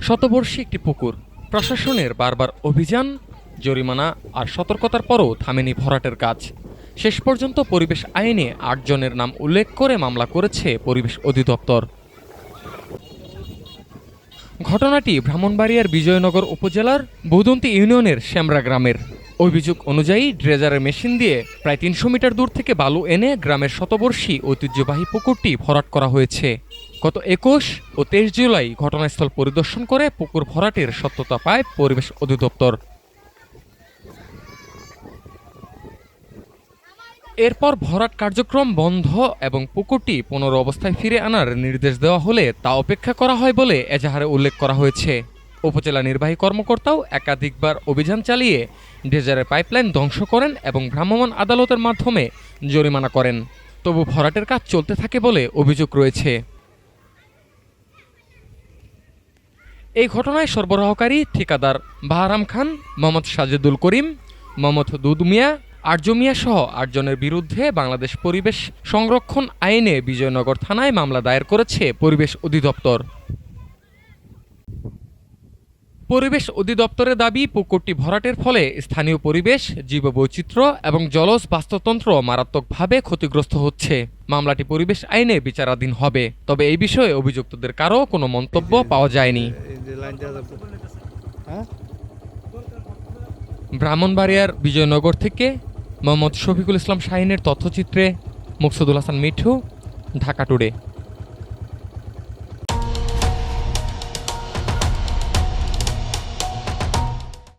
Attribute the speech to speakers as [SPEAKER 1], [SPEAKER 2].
[SPEAKER 1] শতবর্ষী একটি পুকুর। প্রশাসনের বারবার অভিযান, জরিমানা আর সতর্কতার পরও থামেনি ভরাটের কাজ। শেষ পর্যন্ত পরিবেশ আইনে ৮ জনের নাম উল্লেখ করে মামলা করেছে পরিবেশ অধিদপ্তর। ঘটনাটি ব্রাহ্মণবাড়িয়ার বিজয়নগর উপজেলার বৌদন্তি ইউনিয়নের শ্যামরা গ্রামের। অভিযোগ অনুযায়ী ড্রেজারের মেশিন দিয়ে প্রায় ৩০০ মিটার দূর থেকে বালু এনে গ্রামের শতবর্ষী ঐতিহ্যবাহী পুকুরটি ভরাট করা হয়েছে। গত ২১ ও ২৩ জুলাই ঘটনাস্থল পরিদর্শন করে পুকুর ভরাটের সত্যতা পায় পরিবেশ অধিদপ্তর। এরপর ভরাট কার্যক্রম বন্ধ এবং পুকুরটি পুনর অবস্থায় ফিরে আনার নির্দেশ দেওয়া হলে তা অপেক্ষা করা হয় বলে এজাহারে উল্লেখ করা হয়েছে। উপজেলা নির্বাহী কর্মকর্তাও একাধিকবার অভিযান চালিয়ে ড্রেজারের পাইপলাইন ধ্বংস করেন এবং ভ্রাম্যমাণ আদালতের মাধ্যমে জরিমানা করেন। তবু ভরাটের কাজ চলতে থাকে বলে অভিযোগ রয়েছে। এই ঘটনায় সরবরাহকারী ঠিকাদার বাহারাম খান, মোহাম্মদ সাজেদুল করিম, মোহাম্মদ দুদু মিয়া, আরজ মিয়া সহ ৮ জনের বিরুদ্ধে বাংলাদেশ পরিবেশ সংরক্ষণ আইনে বিজয়নগর থানায় মামলা দায়ের করেছে পরিবেশ অধিদপ্তর। পরিবেশ অধিদপ্তরের দাবি, পুকুরটি ভরাটের ফলে স্থানীয় পরিবেশ, জীববৈচিত্র্য এবং জলজ বাস্তুতন্ত্র মারাত্মকভাবে ক্ষতিগ্রস্ত হচ্ছে। মামলাটি পরিবেশ আইনে বিচারাধীন হবে। তবে এই বিষয়ে অভিযুক্তদের কারও কোনো মন্তব্য পাওয়া যায়নি। ব্রাহ্মণবাড়িয়ার বিজয়নগর থেকে মোহাম্মদ শফিকুল ইসলাম শাহিনের তথ্যচিত্রে মুকসুদুল হাসান মিঠু, ঢাকা টুডে।